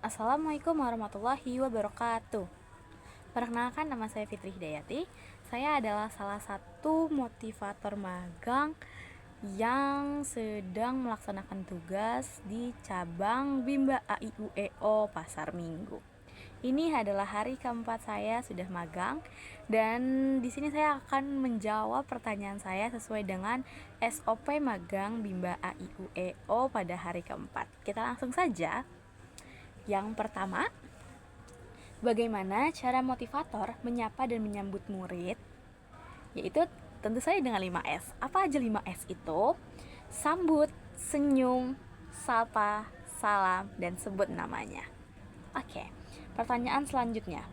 Assalamualaikum warahmatullahi wabarakatuh. Perkenalkan, nama saya Fitri Hidayati. Saya adalah salah satu motivator magang yang sedang melaksanakan tugas di cabang Bimba AIUEO Pasar Minggu. Ini adalah hari keempat saya sudah magang, dan di sini saya akan menjawab pertanyaan saya sesuai dengan SOP magang Bimba AIUEO pada hari keempat. Kita langsung saja. Yang pertama, bagaimana cara motivator menyapa dan menyambut murid? Yaitu tentu saja dengan 5S. Apa aja 5S itu? Sambut, senyum, sapa, salam, dan sebut namanya. Oke, pertanyaan selanjutnya.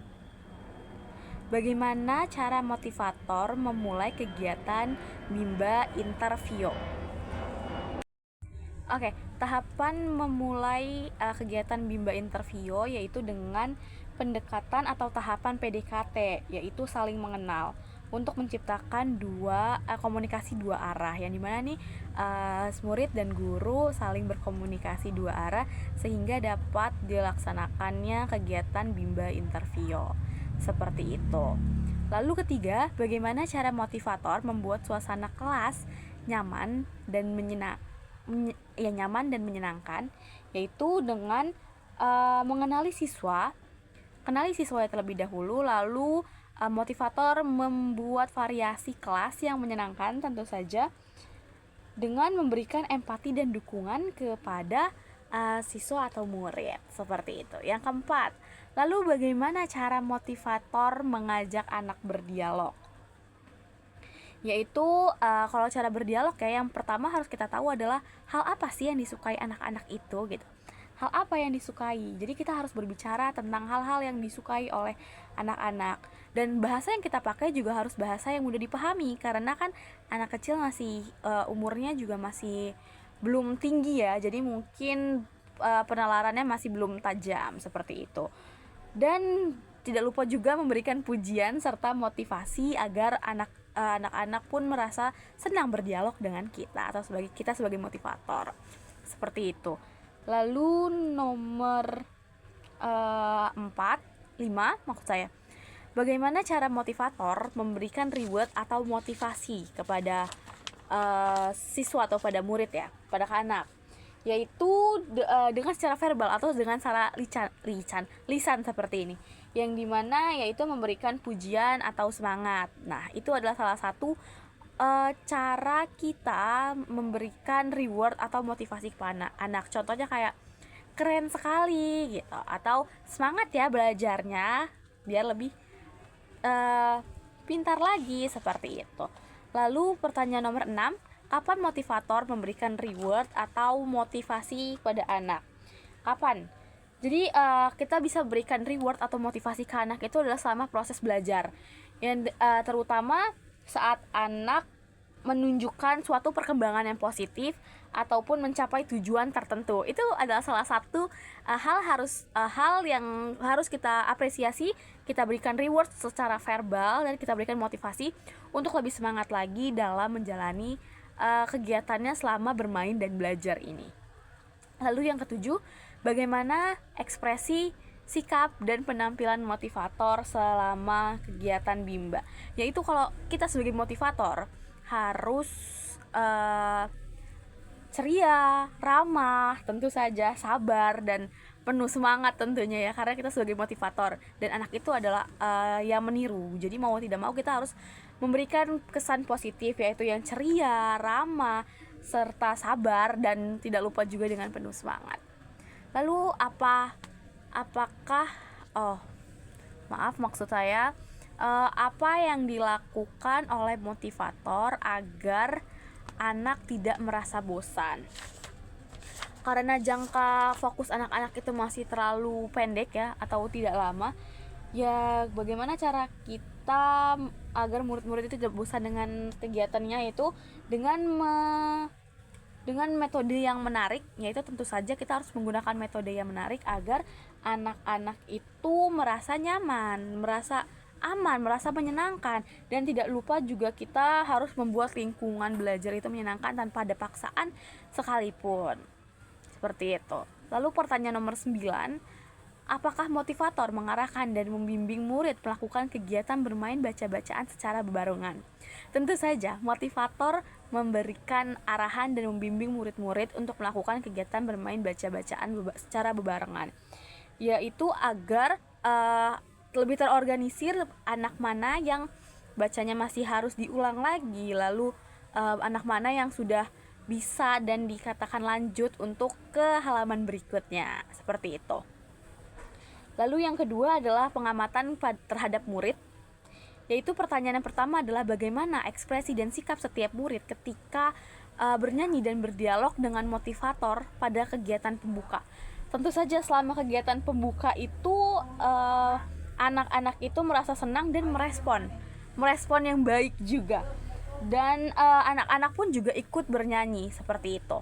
Bagaimana cara motivator memulai kegiatan Bimba Interview? Oke, tahapan memulai kegiatan Bimba Interview yaitu dengan pendekatan atau tahapan PDKT, yaitu saling mengenal, untuk menciptakan komunikasi dua arah, yang dimana nih murid dan guru saling berkomunikasi dua arah sehingga dapat dilaksanakannya kegiatan Bimba Interview seperti itu. Lalu ketiga, bagaimana cara motivator membuat suasana kelas nyaman dan menyenangkan, yaitu dengan mengenali siswa. Kenali siswa terlebih dahulu, lalu motivator membuat variasi kelas yang menyenangkan, tentu saja dengan memberikan empati dan dukungan kepada siswa atau murid, seperti itu. Yang keempat, lalu bagaimana cara motivator mengajak anak berdialog? Yaitu kalau cara berdialog yang pertama harus kita tahu adalah hal apa sih yang disukai anak-anak itu gitu. Hal apa yang disukai. Jadi kita harus berbicara tentang hal-hal yang disukai oleh anak-anak, dan bahasa yang kita pakai juga harus bahasa yang mudah dipahami, karena kan anak kecil masih umurnya juga masih belum tinggi ya. Jadi mungkin penalarannya masih belum tajam seperti itu. Dan tidak lupa juga memberikan pujian serta motivasi agar anak-anak pun merasa senang berdialog dengan kita atau sebagai motivator, seperti itu. Lalu nomor 5 maksud saya, bagaimana cara motivator memberikan reward atau motivasi kepada siswa atau pada murid ya, pada anak, yaitu dengan secara verbal atau dengan secara lisan seperti ini, yang dimana yaitu memberikan pujian atau semangat. Nah, itu adalah salah satu cara kita memberikan reward atau motivasi kepada anak. Contohnya kayak keren sekali gitu, atau semangat ya belajarnya biar lebih pintar lagi, seperti itu. Lalu pertanyaan nomor 6, kapan motivator memberikan reward atau motivasi pada anak? Kapan? Jadi kita bisa berikan reward atau motivasi ke anak itu adalah selama proses belajar, yang terutama saat anak menunjukkan suatu perkembangan yang positif ataupun mencapai tujuan tertentu. Itu adalah salah satu hal yang harus kita apresiasi, kita berikan reward secara verbal, dan kita berikan motivasi untuk lebih semangat lagi dalam menjalani kegiatannya selama bermain dan belajar ini. Lalu yang ketujuh, bagaimana ekspresi, sikap, dan penampilan motivator selama kegiatan Bimba? Yaitu kalau kita sebagai motivator harus ceria, ramah, tentu saja sabar, dan penuh semangat tentunya ya, karena kita sebagai motivator dan anak itu adalah yang meniru. Jadi mau tidak mau kita harus memberikan kesan positif, yaitu yang ceria, ramah, serta sabar, dan tidak lupa juga dengan penuh semangat. Lalu maksud saya apa yang dilakukan oleh motivator agar anak tidak merasa bosan? Karena jangka fokus anak-anak itu masih terlalu pendek ya, atau tidak lama ya, bagaimana cara kita agar murid-murid itu tidak bosan dengan kegiatannya, itu dengan metode yang menarik, yaitu tentu saja kita harus menggunakan metode yang menarik agar anak-anak itu merasa nyaman, merasa aman, merasa menyenangkan, dan tidak lupa juga kita harus membuat lingkungan belajar itu menyenangkan tanpa ada paksaan sekalipun, seperti itu. Lalu pertanyaan nomor 9, apakah motivator mengarahkan dan membimbing murid melakukan kegiatan bermain baca-bacaan secara bebarengan? Tentu saja, motivator memberikan arahan dan membimbing murid-murid untuk melakukan kegiatan bermain baca-bacaan secara bebarengan, yaitu agar lebih terorganisir anak mana yang bacanya masih harus diulang lagi, lalu anak mana yang sudah bisa dan dikatakan lanjut untuk ke halaman berikutnya, seperti itu. Lalu yang kedua adalah pengamatan terhadap murid, yaitu pertanyaan yang pertama adalah bagaimana ekspresi dan sikap setiap murid ketika bernyanyi dan berdialog dengan motivator pada kegiatan pembuka. Tentu saja selama kegiatan pembuka itu anak-anak itu merasa senang dan merespon yang baik juga, dan anak-anak pun juga ikut bernyanyi seperti itu.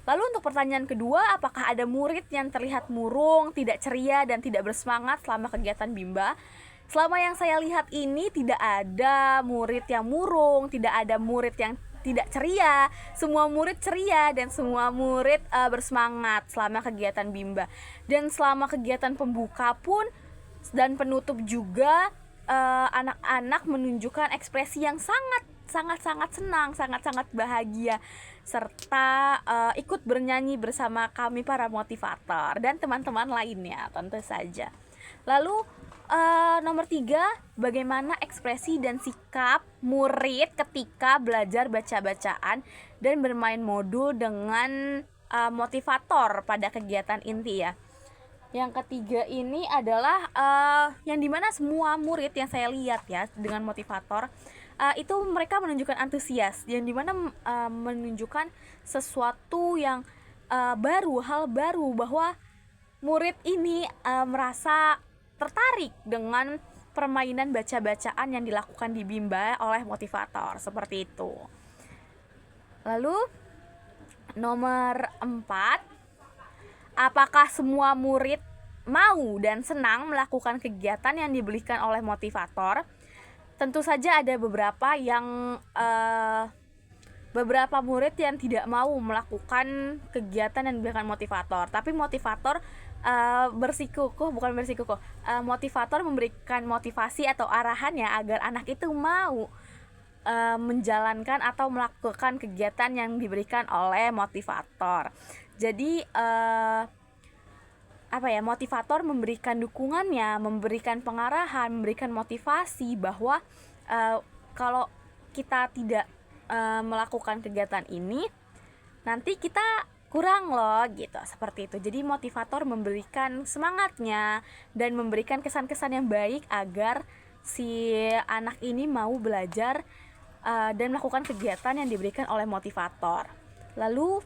Lalu untuk pertanyaan kedua, apakah ada murid yang terlihat murung, tidak ceria, dan tidak bersemangat selama kegiatan Bimba? Selama yang saya lihat ini tidak ada murid yang murung, tidak ada murid yang tidak ceria. Semua murid ceria dan semua murid bersemangat selama kegiatan Bimba. Dan selama kegiatan pembuka pun dan penutup juga anak-anak menunjukkan ekspresi yang sangat senang, sangat bahagia, serta ikut bernyanyi bersama kami para motivator dan teman-teman lainnya tentu saja. Lalu nomor 3, bagaimana ekspresi dan sikap murid ketika belajar baca-bacaan dan bermain modul dengan motivator pada kegiatan inti ya. Yang ketiga ini adalah yang dimana semua murid yang saya lihat ya dengan motivator itu mereka menunjukkan antusias, yang dimana menunjukkan sesuatu yang baru, hal baru, bahwa murid ini merasa tertarik dengan permainan baca-bacaan yang dilakukan di Bimba oleh motivator, seperti itu. Lalu nomor 4, apakah semua murid mau dan senang melakukan kegiatan yang diberikan oleh motivator? Tentu saja ada beberapa murid yang tidak mau melakukan kegiatan yang diberikan motivator, tapi motivator motivator memberikan motivasi atau arahannya agar anak itu mau menjalankan atau melakukan kegiatan yang diberikan oleh motivator. Jadi motivator memberikan dukungannya, memberikan pengarahan, memberikan motivasi bahwa kalau kita tidak melakukan kegiatan ini nanti kita kurang loh gitu, seperti itu. Jadi motivator memberikan semangatnya dan memberikan kesan-kesan yang baik agar si anak ini mau belajar dan melakukan kegiatan yang diberikan oleh motivator. Lalu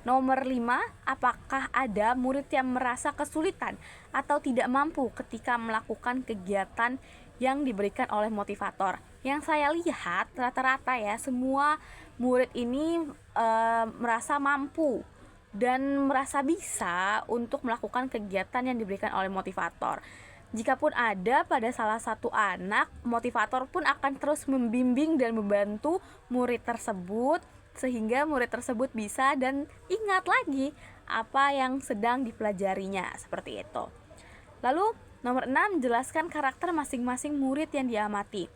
nomor 5, apakah ada murid yang merasa kesulitan atau tidak mampu ketika melakukan kegiatan yang diberikan oleh motivator? Yang saya lihat rata-rata ya, semua murid ini merasa mampu dan merasa bisa untuk melakukan kegiatan yang diberikan oleh motivator. Jikapun ada pada salah satu anak, motivator pun akan terus membimbing dan membantu murid tersebut sehingga murid tersebut bisa dan ingat lagi apa yang sedang dipelajarinya, seperti itu. Lalu nomor 6, jelaskan karakter masing-masing murid yang diamati.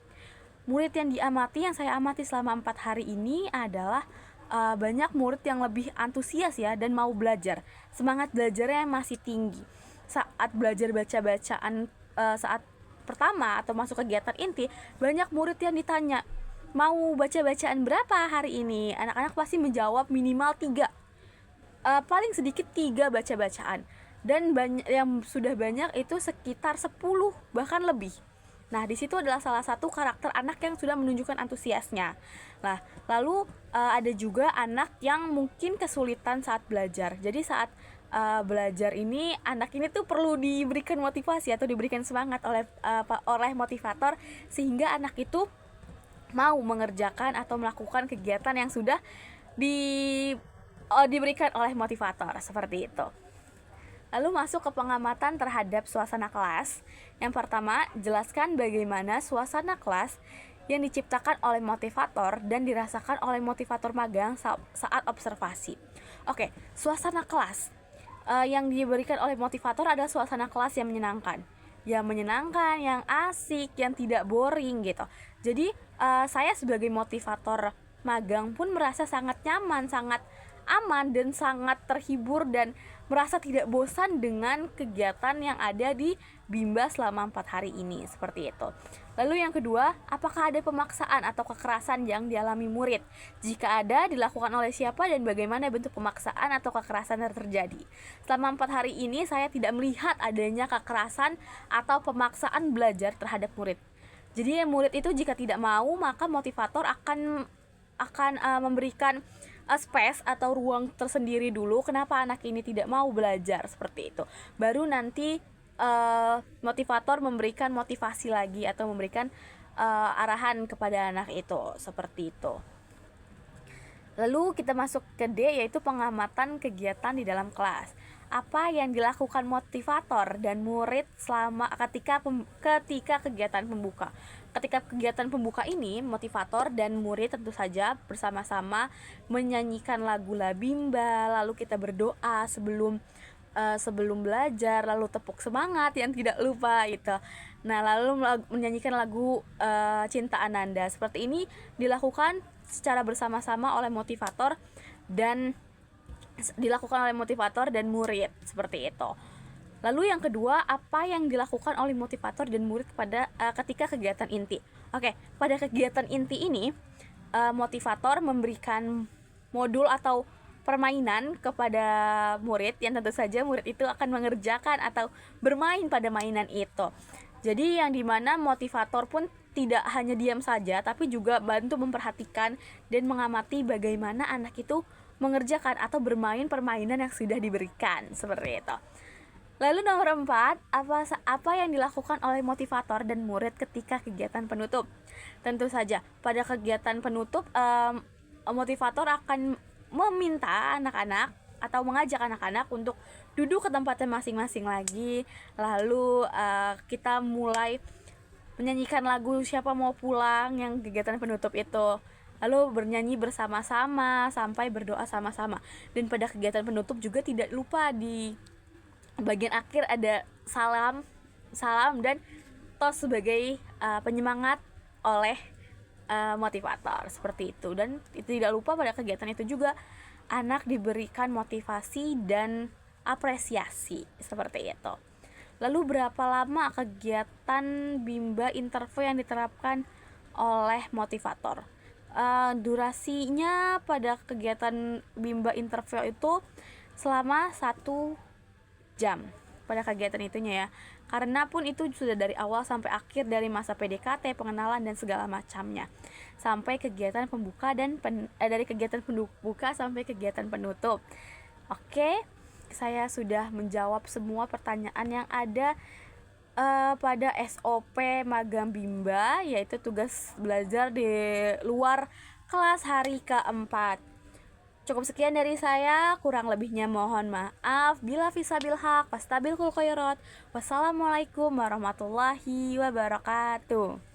Murid yang diamati yang saya amati selama 4 hari ini adalah banyak murid yang lebih antusias ya dan mau belajar. Semangat belajarnya masih tinggi. Saat belajar baca-bacaan saat pertama atau masuk kegiatan inti, banyak murid yang ditanya, mau baca-bacaan berapa hari ini? Anak-anak pasti menjawab minimal 3, paling sedikit 3 baca-bacaan. Dan yang sudah banyak itu sekitar 10 bahkan lebih. Nah, di situ adalah salah satu karakter anak yang sudah menunjukkan antusiasnya. Nah, lalu ada juga anak yang mungkin kesulitan saat belajar. Jadi saat belajar ini, anak ini tuh perlu diberikan motivasi atau diberikan semangat oleh motivator sehingga anak itu mau mengerjakan atau melakukan kegiatan yang sudah diberikan oleh motivator, seperti itu. Lalu masuk ke pengamatan terhadap suasana kelas. Yang pertama, jelaskan bagaimana suasana kelas yang diciptakan oleh motivator dan dirasakan oleh motivator magang saat observasi. Oke, suasana kelas. yang diberikan oleh motivator adalah suasana kelas yang menyenangkan, yang asik, yang tidak boring gitu. Jadi saya sebagai motivator magang pun merasa sangat nyaman, sangat aman, dan sangat terhibur dan merasa tidak bosan dengan kegiatan yang ada di Bimba selama 4 hari ini, seperti itu. Lalu yang kedua, apakah ada pemaksaan atau kekerasan yang dialami murid? Jika ada, dilakukan oleh siapa dan bagaimana bentuk pemaksaan atau kekerasan yang terjadi? Selama 4 hari ini saya tidak melihat adanya kekerasan atau pemaksaan belajar terhadap murid. Jadi murid itu jika tidak mau, maka motivator akan memberikan space atau ruang tersendiri dulu kenapa anak ini tidak mau belajar, seperti itu. Baru nanti motivator memberikan motivasi lagi atau memberikan arahan kepada anak itu, seperti itu. Lalu kita masuk ke D, yaitu pengamatan kegiatan di dalam kelas. Apa yang dilakukan motivator dan murid selama ketika kegiatan pembuka? Ketika kegiatan pembuka ini, motivator dan murid tentu saja bersama-sama menyanyikan lagu Labimba, lalu kita berdoa sebelum belajar, lalu tepuk semangat yang tidak lupa itu. Nah, lalu menyanyikan lagu Cinta Ananda. Seperti ini dilakukan secara bersama-sama oleh motivator dan murid, seperti itu. Lalu yang kedua, apa yang dilakukan oleh motivator dan murid pada ketika kegiatan inti? Oke, pada kegiatan inti ini motivator memberikan modul atau permainan kepada murid yang tentu saja murid itu akan mengerjakan atau bermain pada mainan itu. Jadi yang dimana motivator pun tidak hanya diam saja, tapi juga bantu memperhatikan dan mengamati bagaimana anak itu mengerjakan atau bermain permainan yang sudah diberikan, seperti itu. Lalu nomor 4, apa yang dilakukan oleh motivator dan murid ketika kegiatan penutup? Tentu saja pada kegiatan penutup motivator akan meminta anak-anak atau mengajak anak-anak untuk duduk ke tempatnya masing-masing lagi. Lalu kita mulai menyanyikan lagu Siapa Mau Pulang yang kegiatan penutup itu. Lalu bernyanyi bersama-sama sampai berdoa sama-sama. Dan pada kegiatan penutup juga tidak lupa di bagian akhir ada salam dan tos sebagai penyemangat oleh motivator, seperti itu. Dan itu tidak lupa pada kegiatan itu juga anak diberikan motivasi dan apresiasi, seperti itu. Lalu berapa lama kegiatan Bimba interview yang diterapkan oleh motivator? Durasinya pada kegiatan Bimba interview itu selama 1 jam pada kegiatan itunya ya, karena pun itu sudah dari awal sampai akhir, dari masa PDKT, pengenalan dan segala macamnya, sampai kegiatan pembuka dan dari kegiatan pembuka sampai kegiatan penutup. Oke, saya sudah menjawab semua pertanyaan yang ada pada SOP magang Bimba, yaitu tugas belajar di luar kelas hari keempat. Cukup sekian dari saya, kurang lebihnya mohon maaf. Bila fisabil haq, fastabilul khairat. Wassalamualaikum warahmatullahi wabarakatuh.